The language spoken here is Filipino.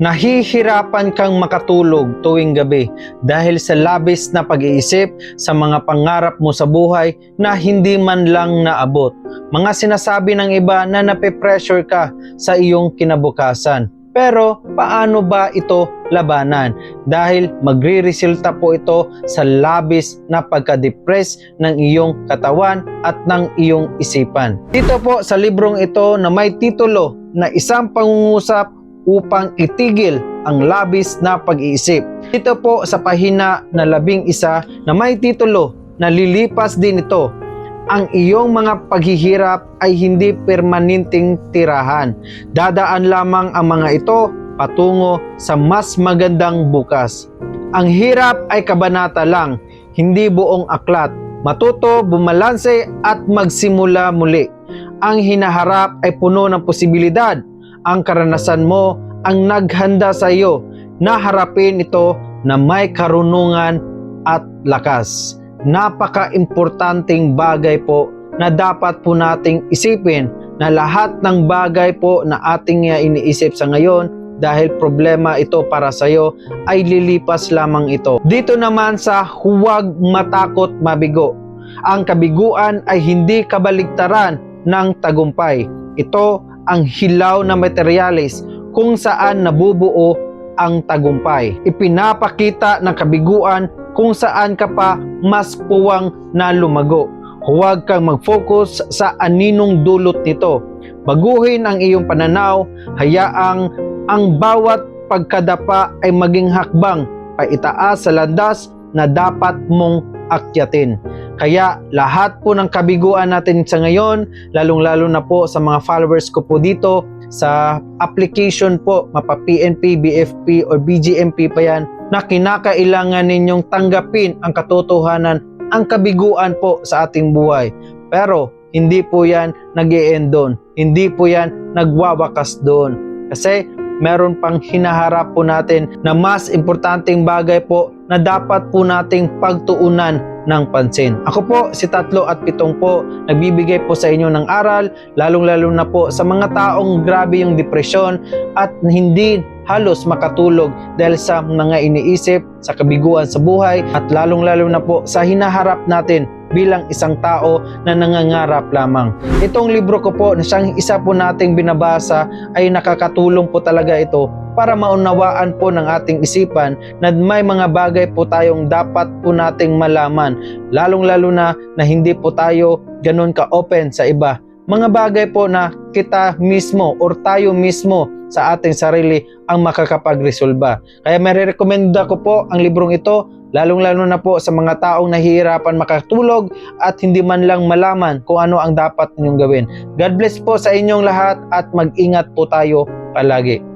Nahihirapan kang makatulog tuwing gabi dahil sa labis na pag-iisip sa mga pangarap mo sa buhay na hindi man lang naabot. Mga sinasabi ng iba na nape-pressure ka sa iyong kinabukasan. Pero paano ba ito labanan? Dahil magre-resulta po ito sa labis na pagka-depress ng iyong katawan at ng iyong isipan. Dito po sa librong ito na may titulo na Isang Pangungusap upang itigil ang labis na pag-iisip. Ito po sa pahina na 11 na may titulo na lilipas din ito. Ang iyong mga paghihirap ay hindi permanenteng tirahan. Dadaan lamang ang mga ito patungo sa mas magandang bukas. Ang hirap ay kabanata lang, hindi buong aklat. Matuto, bumalanse at magsimula muli. Ang hinaharap ay puno ng posibilidad. Ang karanasan mo ang naghanda sa iyo na harapin ito na may karunungan at lakas. Napaka-importanting bagay po na dapat po nating isipin na lahat ng bagay po na ating iniisip sa ngayon dahil problema ito para sa iyo ay lilipas lamang ito. Dito naman sa huwag matakot mabigo. Ang kabiguan ay hindi kabaligtaran ng tagumpay. Ito ang hilaw na materyales kung saan nabubuo ang tagumpay. Ipinapakita ng kabiguan kung saan ka pa mas puwang na lumago. Huwag kang mag-focus sa aninong dulot nito. Baguhin ang iyong pananaw, hayaang ang bawat pagkadapa ay maging hakbang paitaas sa landas na dapat mong akyatin. Kaya lahat po ng kabiguan natin sa ngayon, lalong-lalo na po sa mga followers ko po dito, sa application po, mapa PNP, BFP, or BGMP pa yan, na kinakailangan ninyong tanggapin ang katotohanan, ang kabiguan po sa ating buhay. Pero hindi po yan nag-e-end doon. Hindi po yan nagwawakas doon. Kasi meron pang hinaharap po natin na mas importanteng bagay po na dapat po nating pagtuunan ng pansin. Ako po si 3 at 7 po, nagbibigay po sa inyo ng aral, lalong-lalo na po sa mga taong grabe yung depresyon at hindi halos makatulog dahil sa mga iniisip, sa kabiguan sa buhay, at lalong-lalo na po sa hinaharap natin bilang isang tao na nangangarap lamang. Itong libro ko po na siyang isa po nating binabasa ay nakakatulong po talaga ito para maunawaan po ng ating isipan na may mga bagay po tayong dapat po nating malaman, lalong-lalo na hindi po tayo ganun ka-open sa iba. Mga bagay po na kita mismo or tayo mismo sa ating sarili ang makakapagresolba. Kaya marirekomenda ko po ang librong ito, lalong-lalo na po sa mga taong nahihirapan makatulog at hindi man lang malaman kung ano ang dapat ninyong gawin. God bless po sa inyong lahat at mag-ingat po tayo palagi.